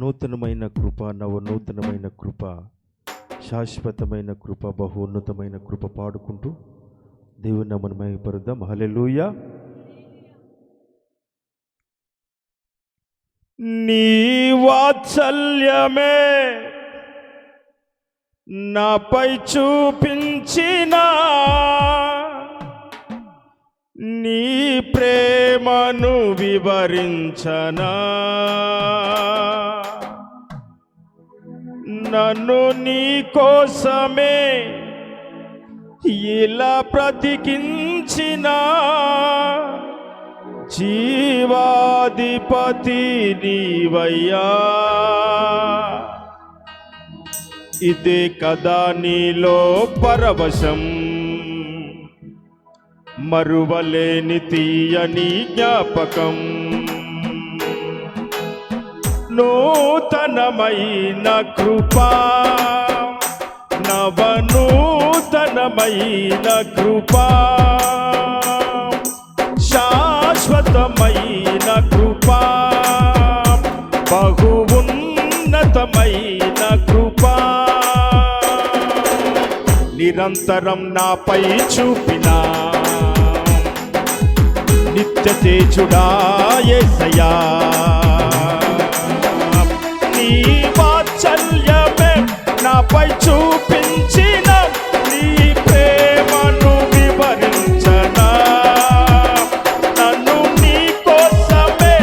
నూతనమైన కృప, నూతనమైన కృప, శాశ్వతమైన కృప, బహున్నతమైన కృప పాడుకుంటూ దేవుని నామమును మహిమపరుద్దాం. హల్లెలూయా. నీ వాత్సల్యమే నాపై చూపించిన నీ ప్రేమను వివరించనా, నన్ను నీ కోసమే ఇలా బ్రతికించిన జీవాధిపతి నీవయ్యా. ఇదే కదా నీలో పరవశం, మరువలేని తీయని జ్ఞాపకం. నూతనమైన కృపా, నవనూతనమైన కృపా, శాశ్వతమైన కృపా, బహు ఉన్నతమైన కృపా, నిరంతరం నాపై చూపినా నిత్య తేజుడా యేసయ్యా. నీ వాత్సల్యమే నాపై చూపించిన నీ ప్రేమను వివరించనా, నన్ను నీ కోసమే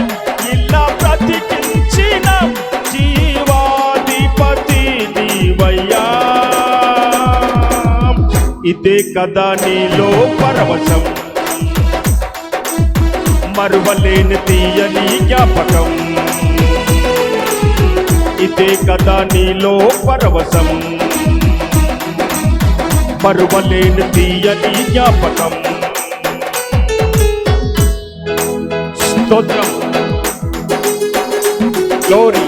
ఇలా బ్రతికించిన జీవాధిపతి నీవయ్యా. ఇదే కదా నీలో పరవశం, మరువలేని తీయని జ్ఞాపకం. ఇదే కదా నీలో పరవశం, మరువలేని తీయని జ్ఞాపకం. స్తోత్రం, glory.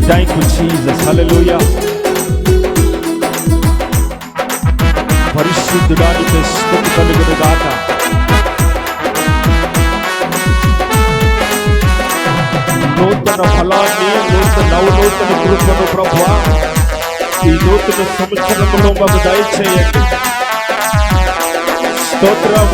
Thank you Jesus. Hallelujah. పరిశుద్ధుడానికి స్తుతి కలుగును గాక. నూతన ఫలాన్ని, నవనూతన కృపను ప్రభువా ఈ నూతన సంవత్సరంలో మాకు దయచేయండి. స్తోత్రం.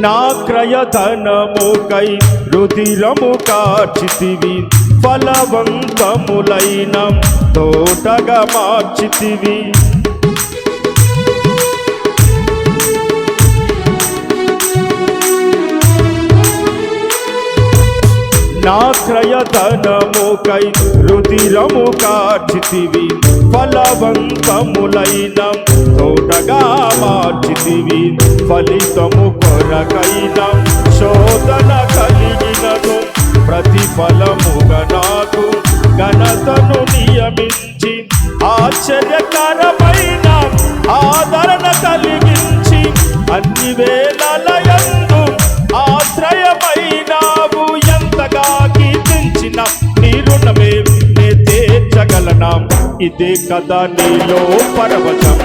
నా క్రయధనముకై రుధిరము కార్చితివి, ఫలవంతములైన తోటగా మార్చితివి. నా క్రయధనముకై రుధిరము కార్చితివి, ఫలవంతములైన తోటగా మార్చితివి. ఫలితము కొరకైన శోధన కలిగినను ప్రతిఫలముగా నాకు ఘనతను నియమించి, ఆశ్చర్యకరమైన ఆదరణ కలిగించి, అన్ని వేళలయందు ఆశ్రయమైనావు. ఎంతగా కీర్తించిన నీ రుణమే నే తీర్చగలనా. ఇదే కదా నీలో పరవశం,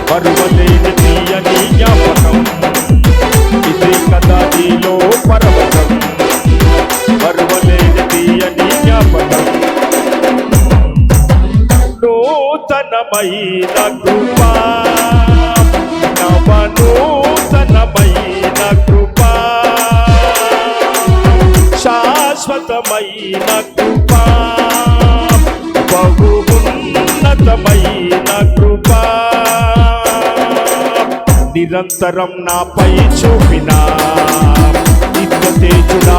మరువలేని తీయని జ్ఞాపకం. ఇదే కదా నీలో పరవశం, మరువలేని తీయని జ్ఞాపకం. నూతనమైన కృపా, నవనూతనమైన కృపా, శాశ్వతమైన కృపా, బహు ఉన్నతమైన కృపా, నిరంతరం నాపై చూపినా నిత్య తేజుడా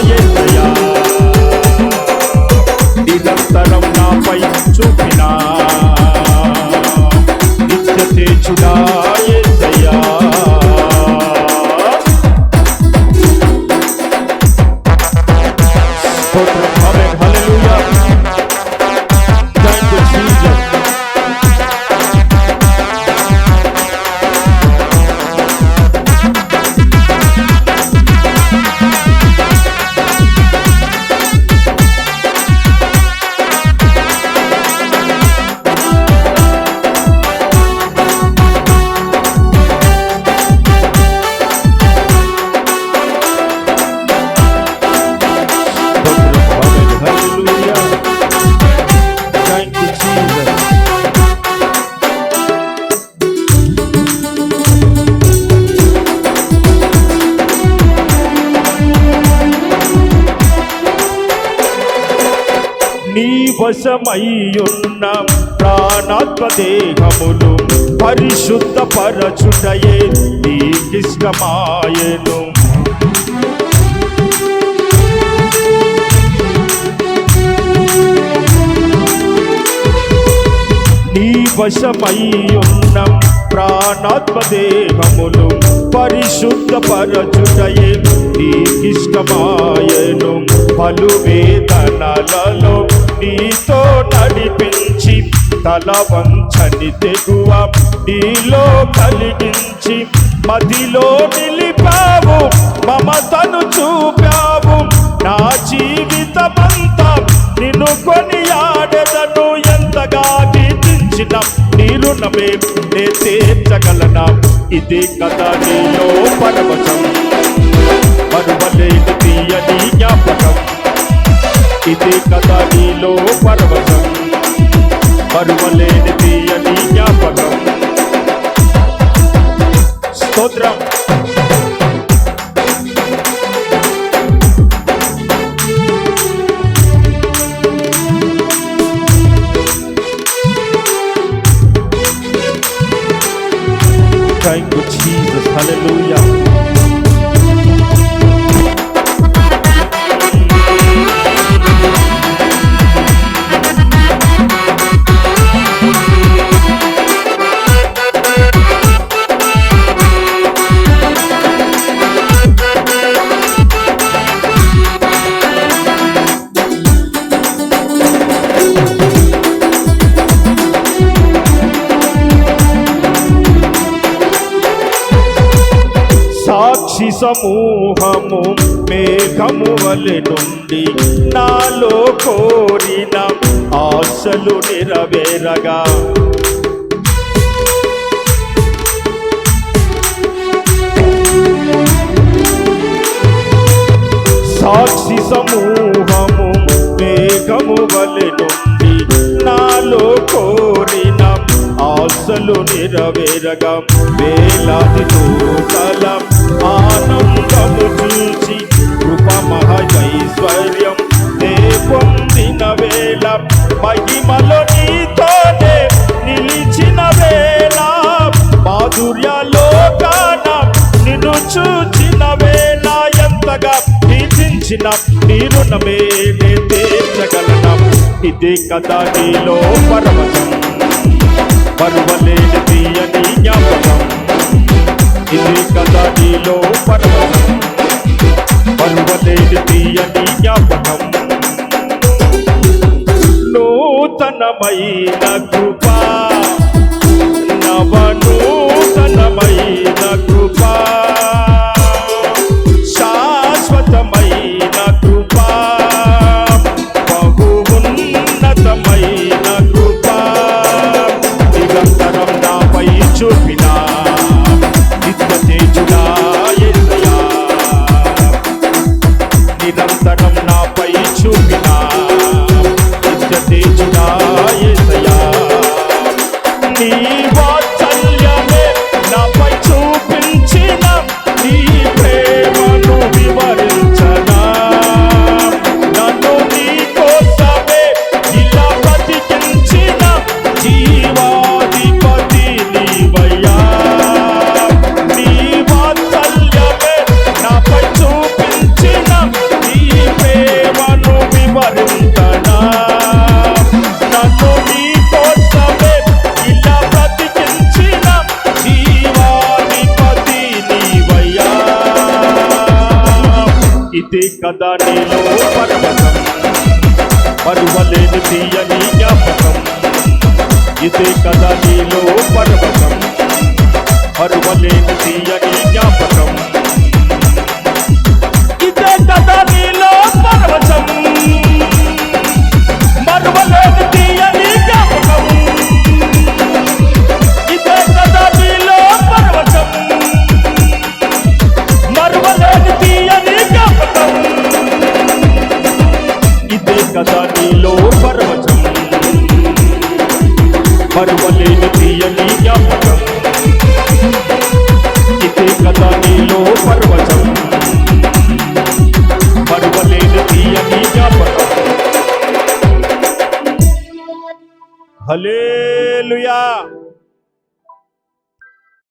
యేసయ్యా. నిరంతరం నాపై చూపినా నిత్య తేజుడా యేసయ్యా. స్తోత్రం. Amen. Hallelujah. Thank you Jesus. వశమయ్యున్న ప్రాణాత్మ దేహములు పరిశుద్ధపరచుటయే నీకిష్టమాయెను. నీ వశమయ్యున్న ప్రాణాత్మ దేహములు పరిశుద్ధపరచుటయే నీకిష్టమాయెను. పలు వేదనలలో నీతో నడిపించి తల వంచని తెగువ నీలో కలిగించి మదిలో నిలిపావు, మమతను చూపావు. నా జీవితమంతా నిన్ను కొనియాడెదను. ఎంతగా కీర్తించిన నీ రుణమే నే తీర్చగలనా? ఇది కదా నీలో పరవశం, మరువలేని తీయని జ్ఞాపకం. ఇది కదా నీలో పరవశం, మరువలేని తీయని జ్ఞాపకం. స్తోత్రం. Thank you, Jesus. Hallelujah. సాక్షి సమూహము మేఘము వలె నుండి నాలో కోరిన ఆశలు నెరవేరగా, సాక్షి సమూహము మేఘము వలె నుండి నాలో కోరిన ఆశలు నెరవేరగా, వేలాది దూతల ఆనందము చూచి కృప మహైశ్వర్యం నే పొందిన వేళ, మహిమలో నీతోనే నిలిచిన వేళ, మాధుర్యలోకాన నిన్ను చూచిన వేళ, ఎంతగా కీర్తించిన నీ రుణమే నే తీర్చగలనా? ఇది కదా నీలో పరవశం, మరువలేని తీయని జ్ఞాపకం. ఇది కదా నీలో పరవశం, మరువలేని తీయని జ్ఞాపకం. నూతనమైన కృపా, నవనూతనమైన కృపా, శాశ్వతమైన కృపా, బహు ఉన్నతమైన కృపా, నిరంతరం నాపై చూపిన నిత్య తేజుడా యేసయ్యా. నిరంతరం నాపై చూపిన నిత్య తేజుడా యేసయ్యా. నీ వాత్సల్యమే నాపై చూపించిన నీ ప్రేమను వివరించనా? నన్ను నీ కోసమే ఇలా బ్రతికించిన జీవాధిపతి నీవయ్యా. నీ వాత్సల్యమే నాపై చూపించిన నీ ప్రేమను వివరించనా? నన్ను నీ కోసమే ఇలా బ్రతికించిన జీవాధిపతి నీవయ్యా. ఇది కదా నీలో పరవశం, మరువలేని తీయని జ్ఞాపకం. ఇదే కదా నీలో పరవశం, మరువలేని తీయని జ్ఞాపకం. ఇదే కదా నీలో పరవశం, మరువలేని తీయని జ్ఞాపకం. ఇదే కదా నీలో పరవశం, మరువలేని తీయని జ్ఞాపకం. ఇదే కదా నీలో పరవశం, మరువలేని తీయని జ్ఞాపకం. ఇదే కదా నీలో పరవశం, మరువలేని తీయని జ్ఞాపకం. హల్లెలూయా.